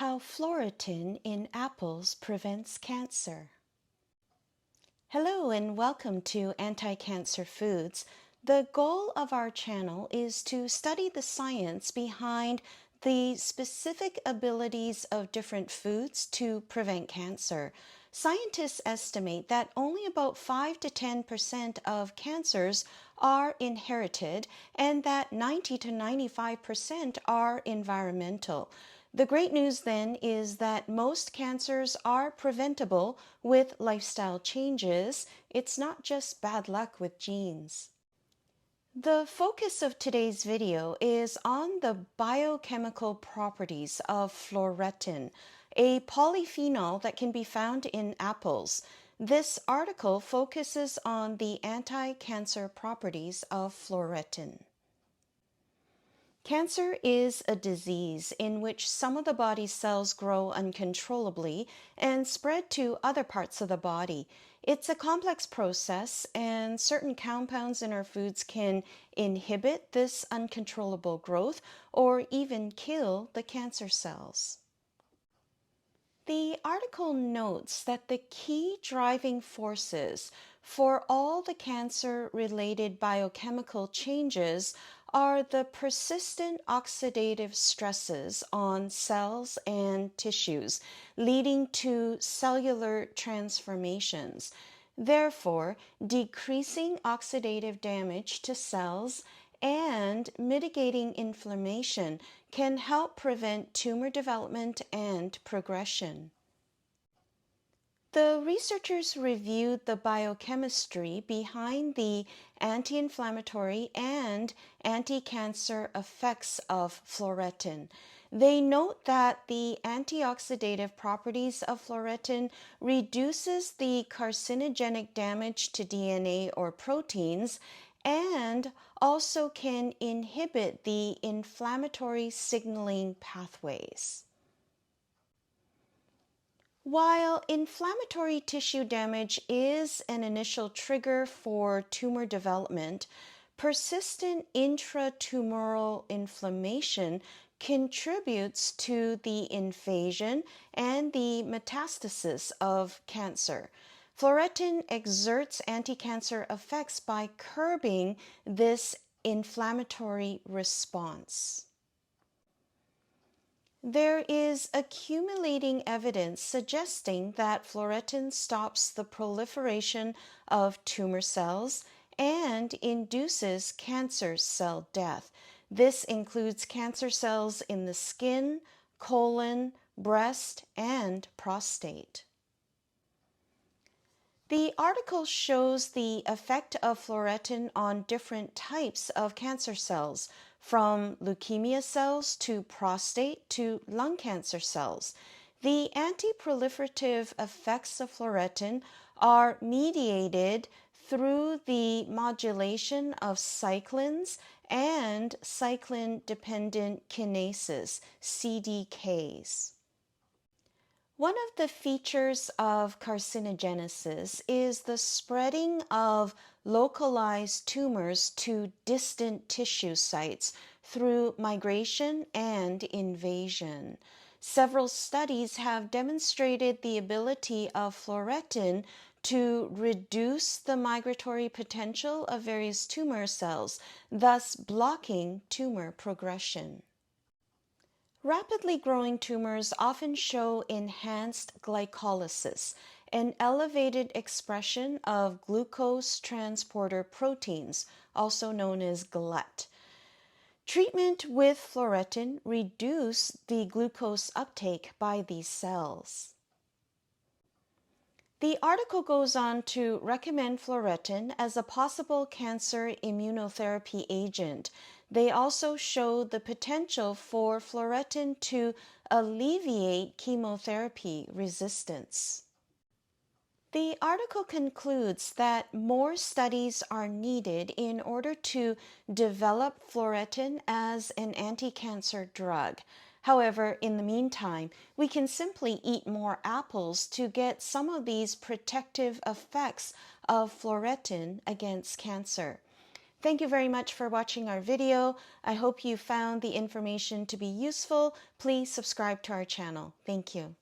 How Phloretin in apples prevents cancer. Hello and welcome to Anti-Cancer Foods. The goal of our channel is to study the science behind the specific abilities of different foods to prevent cancer. Scientists estimate that only about 5 to 10% of cancers are inherited and that 90 to 95% are environmental. The great news then is that most cancers are preventable with lifestyle changes. It's not just bad luck with genes. The focus of today's video is on the biochemical properties of Phloretin, a polyphenol that can be found in apples. This article focuses on the anti-cancer properties of Phloretin. Cancer is a disease in which some of the body's cells grow uncontrollably and spread to other parts of the body. It's a complex process, and certain compounds in our foods can inhibit this uncontrollable growth or even kill the cancer cells. The article notes that the key driving forces for all the cancer-related biochemical changes are the persistent oxidative stresses on cells and tissues, leading to cellular transformations. Therefore, decreasing oxidative damage to cells and mitigating inflammation can help prevent tumor development and progression. The researchers reviewed the biochemistry behind the anti-inflammatory and anti-cancer effects of Phloretin. They note that the antioxidative properties of Phloretin reduces the carcinogenic damage to DNA or proteins and also can inhibit the inflammatory signaling pathways. While inflammatory tissue damage is an initial trigger for tumor development, persistent intratumoral inflammation contributes to the invasion and the metastasis of cancer. Phloretin exerts anti-cancer effects by curbing this inflammatory response. There is accumulating evidence suggesting that Phloretin stops the proliferation of tumor cells and induces cancer cell death. This includes cancer cells in the skin, colon, breast, and prostate. The article shows the effect of Phloretin on different types of cancer cells, from leukemia cells to prostate to lung cancer cells. The anti-proliferative effects of Phloretin are mediated through the modulation of cyclins and cyclin-dependent kinases, CDKs. One of the features of carcinogenesis is the spreading of localized tumors to distant tissue sites through migration and invasion. Several studies have demonstrated the ability of Phloretin to reduce the migratory potential of various tumor cells, thus blocking tumor progression. Rapidly growing tumors often show enhanced glycolysis, an elevated expression of glucose transporter proteins, also known as GLUT. Treatment with Phloretin reduces the glucose uptake by these cells. The article goes on to recommend Phloretin as a possible cancer immunotherapy agent. They also show the potential for Phloretin to alleviate chemotherapy resistance. The article concludes that more studies are needed in order to develop Phloretin as an anti-cancer drug. However, in the meantime, we can simply eat more apples to get some of these protective effects of Phloretin against cancer. Thank you very much for watching our video. I hope you found the information to be useful. Please subscribe to our channel. Thank you.